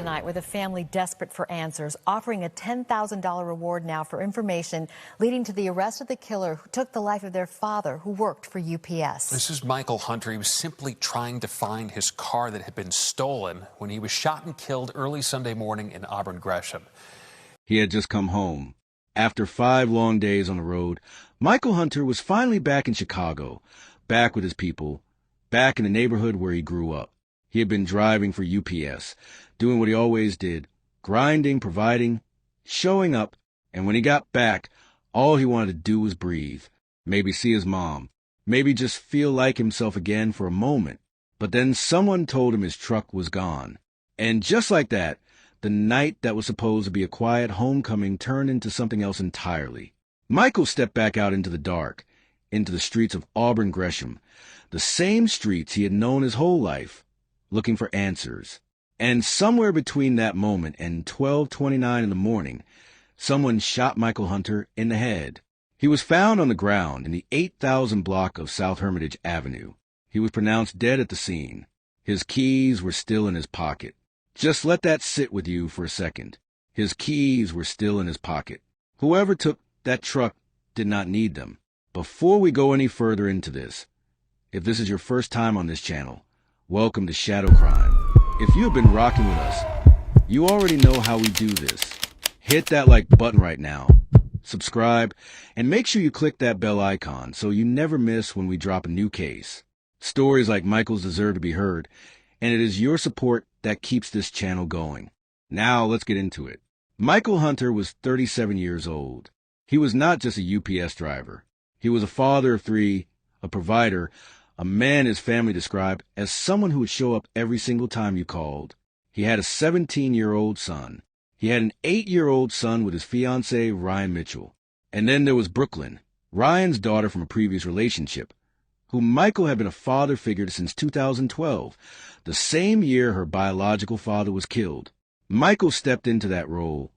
tonight with a family desperate for answers, offering a $10,000 reward now for information leading to the arrest of the killer who took the life of their father, who worked for UPS. This is Michael Hunter. He was simply trying to find his car that had been stolen when he was shot and killed early Sunday morning in Auburn Gresham. He had just come home. After 5 long days on the road, Michael Hunter was finally back in Chicago, back with his people, back in the neighborhood where he grew up. He had been driving for UPS, doing what he always did, grinding, providing, showing up, and when he got back, all he wanted to do was breathe, maybe see his mom, maybe just feel like himself again for a moment. But then someone told him his truck was gone. And just like that, the night that was supposed to be a quiet homecoming turned into something else entirely. Michael stepped back out into the dark, into the streets of Auburn Gresham, the same streets he had known his whole life, looking for answers. And somewhere between that moment and 12:29 in the morning, someone shot Michael Hunter in the head. He was found on the ground in the 8,000 block of South Hermitage Avenue. He was pronounced dead at the scene. His keys were still in his pocket. Just let that sit with you for a second. His keys were still in his pocket. Whoever took that truck did not need them. Before we go any further into this, if this is your first time on this channel, welcome to Shadow Crime. If you have been rocking with us, you already know how we do this. Hit that like button right now, subscribe, and make sure you click that bell icon so you never miss when we drop a new case. Stories like Michael's deserve to be heard, and it is your support that keeps this channel going. Now let's get into it. Michael Hunter was 37 years old. He was not just a UPS driver. He was a father of 3, a provider, a man his family described as someone who would show up every single time you called. He had a 17-year-old son. He had an 8-year-old son with his fiancée, Ryan Mitchell. And then there was Brooklyn, Ryan's daughter from a previous relationship, whom Michael had been a father figure since 2012, the same year her biological father was killed. Michael stepped into that role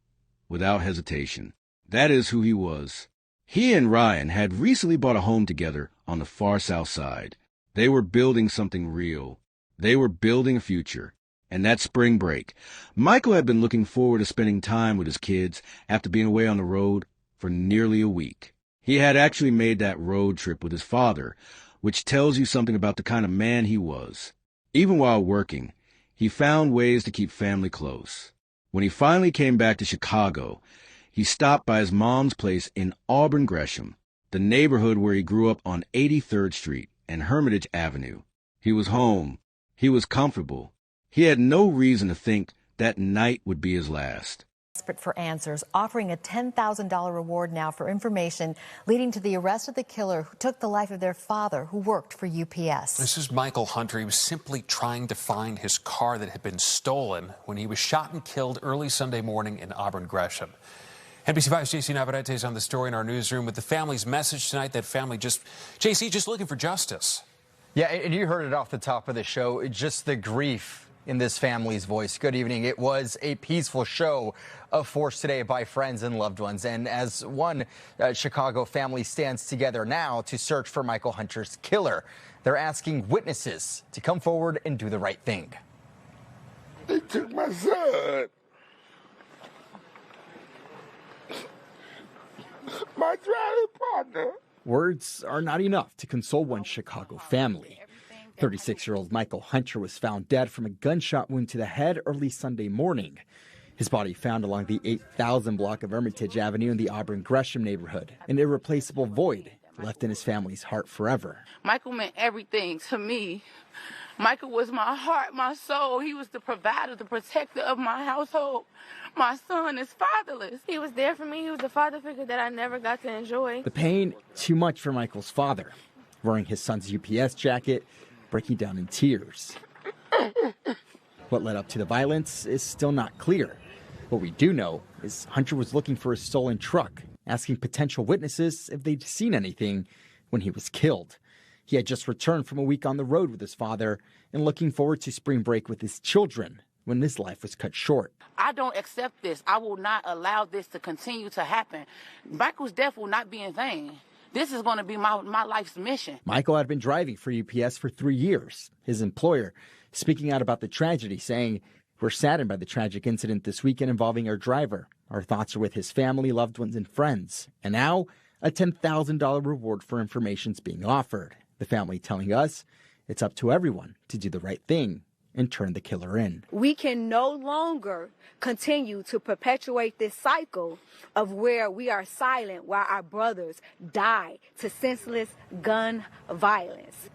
without hesitation. That is who he was. He and Ryan had recently bought a home together on the far south side. They were building something real. They were building a future. And that spring break, Michael had been looking forward to spending time with his kids after being away on the road for nearly a week. He had actually made that road trip with his father, which tells you something about the kind of man he was. Even while working, he found ways to keep family close. When he finally came back to Chicago, he stopped by his mom's place in Auburn Gresham, the neighborhood where he grew up on 83rd Street and Hermitage Avenue. He was home. He was comfortable. He had no reason to think that night would be his last. Desperate for answers, offering a $10,000 reward now for information leading to the arrest of the killer who took the life of their father, who worked for UPS. This is Michael Hunter. He was simply trying to find his car that had been stolen when he was shot and killed early Sunday morning in Auburn Gresham. NBC5's JC Navarrete is on the story in our newsroom with the family's message tonight. That family just looking for justice. Yeah, and you heard it off the top of the show, just the grief in this family's voice. Good evening. It was a peaceful show of force today by friends and loved ones. And as one Chicago family stands together now to search for Michael Hunter's killer, they're asking witnesses to come forward and do the right thing. They took my son. My driving partner. Words are not enough to console one Chicago family. 36-year-old Michael Hunter was found dead from a gunshot wound to the head early Sunday morning. His body found along the 8,000 block of Hermitage Avenue in the Auburn Gresham neighborhood, an irreplaceable void left in his family's heart forever. Michael meant everything to me. Michael was my heart, my soul. He was the provider, the protector of my household. My son is fatherless. He was there for me. He was the father figure that I never got to enjoy. The pain, too much for Michael's father. Wearing his son's UPS jacket, breaking down in tears. What led up to the violence is still not clear. What we do know is Hunter was looking for his stolen truck, asking potential witnesses if they'd seen anything when he was killed. He had just returned from a week on the road with his father and looking forward to spring break with his children when his life was cut short. I don't accept this. I will not allow this to continue to happen. Michael's death will not be in vain. This is going to be my life's mission. Michael had been driving for UPS for 3 years. His employer speaking out about the tragedy, saying, We're saddened by the tragic incident this weekend involving our driver. Our thoughts are with his family, loved ones, and friends. And now, a $10,000 reward for information's being offered. The family telling us it's up to everyone to do the right thing and turn the killer in. We can no longer continue to perpetuate this cycle of where we are silent while our brothers die to senseless gun violence.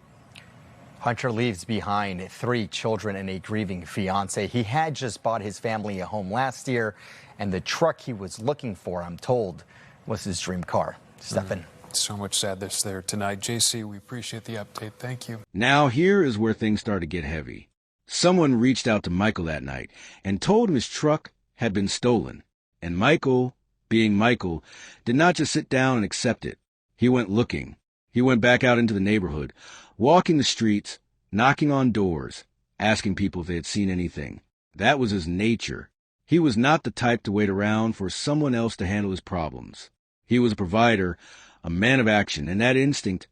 Hunter leaves behind 3 children and a grieving fiance. He had just bought his family a home last year, and the truck he was looking for, I'm told, was his dream car. Stefan. So much sadness there tonight. JC, we appreciate the update. Thank you. Now here is where things start to get heavy. Someone reached out to Michael that night and told him his truck had been stolen. And Michael, being Michael, did not just sit down and accept it. He went looking. He went back out into the neighborhood, walking the streets, knocking on doors, asking people if they had seen anything. That was his nature. He was not the type to wait around for someone else to handle his problems. He was a provider, a man of action, and that instinct,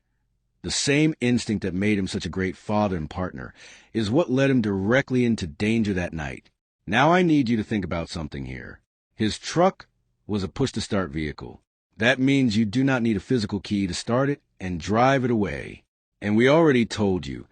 the same instinct that made him such a great father and partner, is what led him directly into danger that night. Now I need you to think about something here. His truck was a push-to-start vehicle. That means you do not need a physical key to start it and drive it away. And we already told you,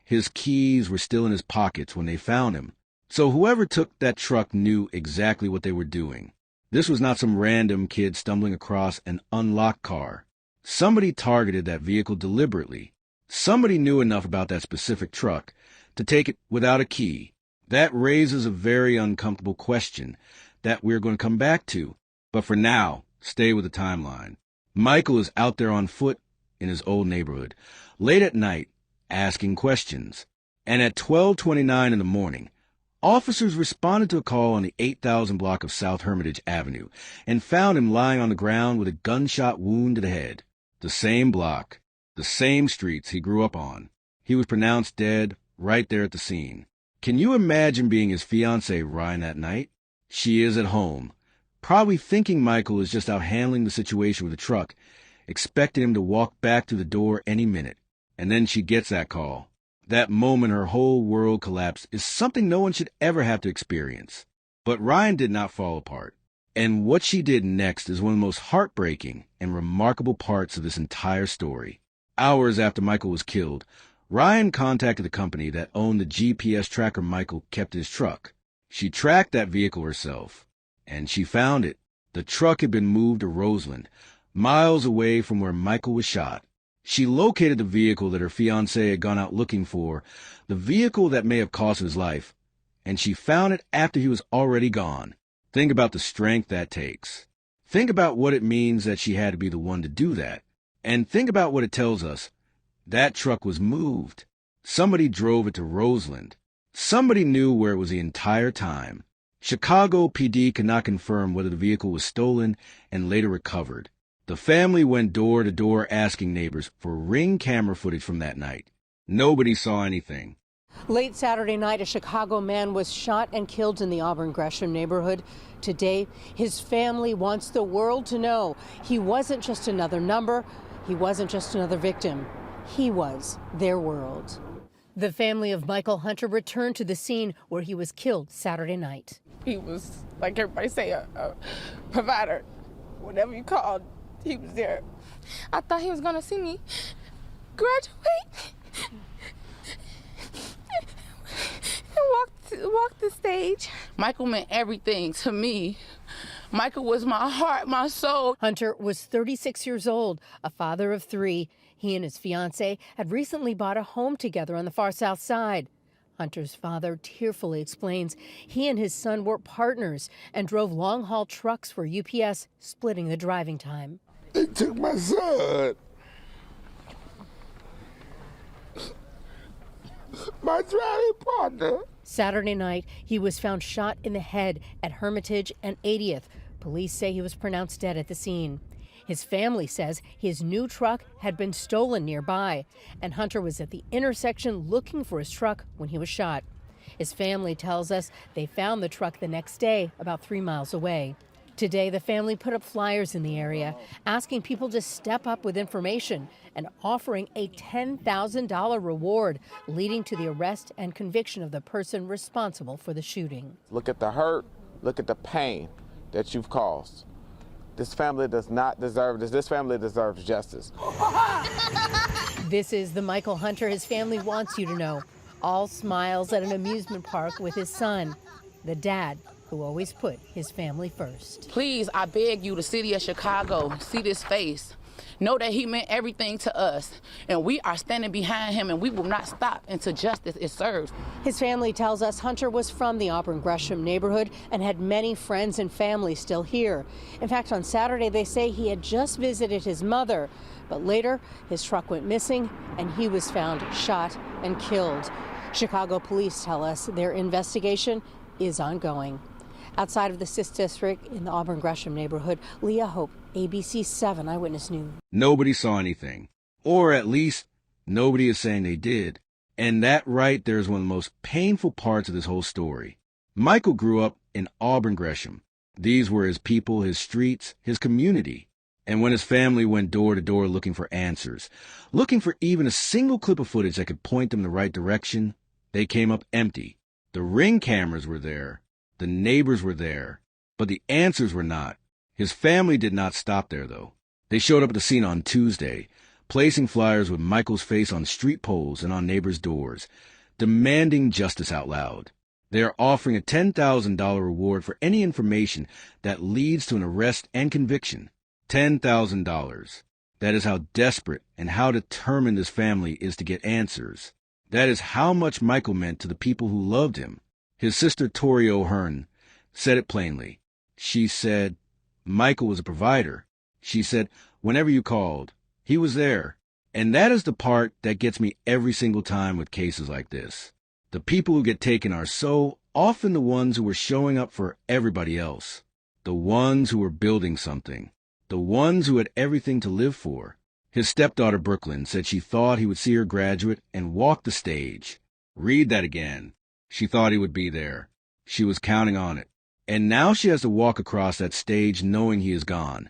his keys were still in his pockets when they found him. So whoever took that truck knew exactly what they were doing. This was not some random kid stumbling across an unlocked car. Somebody targeted that vehicle deliberately. Somebody knew enough about that specific truck to take it without a key. That raises a very uncomfortable question that we're going to come back to. But for now, stay with the timeline. Michael is out there on foot in his old neighborhood, late at night, asking questions. And at 12:29 in the morning, officers responded to a call on the 8000 block of South Hermitage Avenue and found him lying on the ground with a gunshot wound to the head. The same block, the same streets he grew up on. He was pronounced dead right there at the scene. Can you imagine being his fiancée, Ryan, that night? She is at home, probably thinking Michael is just out handling the situation with the truck, expecting him to walk back through the door any minute. And then she gets that call. That moment her whole world collapsed is something no one should ever have to experience. But Ryan did not fall apart. And what she did next is one of the most heartbreaking and remarkable parts of this entire story. Hours after Michael was killed, Ryan contacted the company that owned the GPS tracker Michael kept in his truck. She tracked that vehicle herself, and she found it. The truck had been moved to Roseland, miles away from where Michael was shot. She located the vehicle that her fiancé had gone out looking for, the vehicle that may have cost his life, and she found it after he was already gone. Think about the strength that takes. Think about what it means that she had to be the one to do that. And think about what it tells us. That truck was moved. Somebody drove it to Roseland. Somebody knew where it was the entire time. Chicago PD could not confirm whether the vehicle was stolen and later recovered. The family went door to door asking neighbors for Ring camera footage from that night. Nobody saw anything. Late Saturday night, a Chicago man was shot and killed in the Auburn Gresham neighborhood. Today, his family wants the world to know he wasn't just another number. He wasn't just another victim. He was their world. The family of Michael Hunter returned to the scene where he was killed Saturday night. He was, like everybody say, a provider. Whatever you called, he was there. I thought he was going to see me graduate and walk the stage. Michael meant everything to me. Michael was my heart, my soul. Hunter was 36 years old, a father of 3. He and his fiancée had recently bought a home together on the far south side. Hunter's father tearfully explains he and his son were partners and drove long-haul trucks for UPS, splitting the driving time. They took my son. My driving partner. Saturday night, he was found shot in the head at Hermitage and 80th. Police say he was pronounced dead at the scene. His family says his new truck had been stolen nearby, and Hunter was at the intersection looking for his truck when he was shot. His family tells us they found the truck the next day, about 3 miles away. Today, the family put up flyers in the area asking people to step up with information and offering a $10,000 reward, leading to the arrest and conviction of the person responsible for the shooting. Look at the hurt, look at the pain that you've caused. This family does not deserve this. This family deserves justice. This is the Michael Hunter his family wants you to know. All smiles at an amusement park with his son, the dad who always put his family first. Please, I beg you, the city of Chicago, see this face. Know that he meant everything to us, and we are standing behind him, and we will not stop until justice is served. His family tells us Hunter was from the Auburn Gresham neighborhood and had many friends and family still here. In fact, on Saturday, they say he had just visited his mother, but later his truck went missing and he was found shot and killed. Chicago police tell us their investigation is ongoing. Outside of the 6th District in the Auburn Gresham neighborhood, Leah Hope, ABC 7 Eyewitness News. Nobody saw anything. Or at least, nobody is saying they did. And that right there is one of the most painful parts of this whole story. Michael grew up in Auburn Gresham. These were his people, his streets, his community. And when his family went door to door looking for answers, looking for even a single clip of footage that could point them in the right direction, they came up empty. The Ring cameras were there. The neighbors were there, but the answers were not. His family did not stop there, though. They showed up at the scene on Tuesday, placing flyers with Michael's face on street poles and on neighbors' doors, demanding justice out loud. They are offering a $10,000 reward for any information that leads to an arrest and conviction. $10,000. That is how desperate and how determined this family is to get answers. That is how much Michael meant to the people who loved him. His sister, Tori O'Hearn, said it plainly. She said, Michael was a provider. She said, whenever you called, he was there. And that is the part that gets me every single time with cases like this. The people who get taken are so often the ones who were showing up for everybody else. The ones who were building something. The ones who had everything to live for. His stepdaughter, Brooklyn, said she thought he would see her graduate and walk the stage. Read that again. She thought he would be there. She was counting on it. And now she has to walk across that stage knowing he is gone,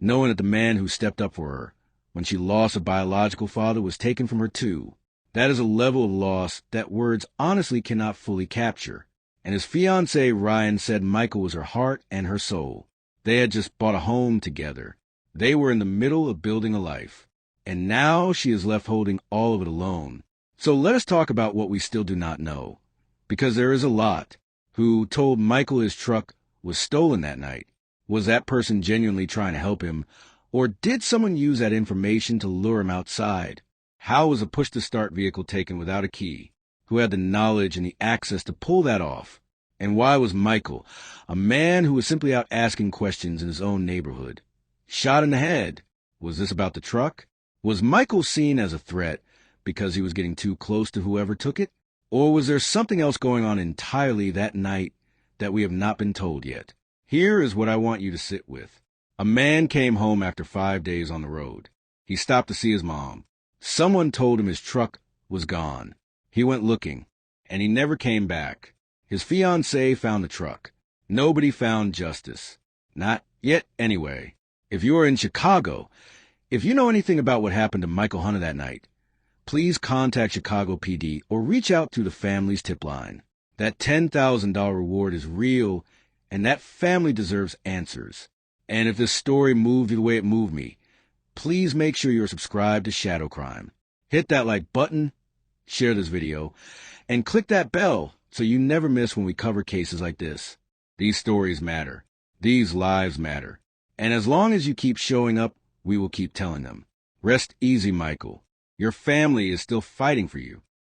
knowing that the man who stepped up for her when she lost a biological father was taken from her too. That is a level of loss that words honestly cannot fully capture. And his fiancée, Ryan, said Michael was her heart and her soul. They had just bought a home together. They were in the middle of building a life. And now she is left holding all of it alone. So let us talk about what we still do not know. Because there is a lot. Who told Michael his truck was stolen that night? Was that person genuinely trying to help him? Or did someone use that information to lure him outside? How was a push-to-start vehicle taken without a key? Who had the knowledge and the access to pull that off? And why was Michael, a man who was simply out asking questions in his own neighborhood, shot in the head? Was this about the truck? Was Michael seen as a threat because he was getting too close to whoever took it? Or was there something else going on entirely that night that we have not been told yet? Here is what I want you to sit with. A man came home after 5 days on the road. He stopped to see his mom. Someone told him his truck was gone. He went looking, and he never came back. His fiancée found the truck. Nobody found justice. Not yet, anyway. If you are in Chicago, if you know anything about what happened to Michael Hunter that night, please contact Chicago PD or reach out to the family's tip line. That $10,000 reward is real, and that family deserves answers. And if this story moved you the way it moved me, please make sure you're subscribed to Shadow Crime. Hit that like button, share this video, and click that bell so you never miss when we cover cases like this. These stories matter. These lives matter. And as long as you keep showing up, we will keep telling them. Rest easy, Michael. Your family is still fighting for you.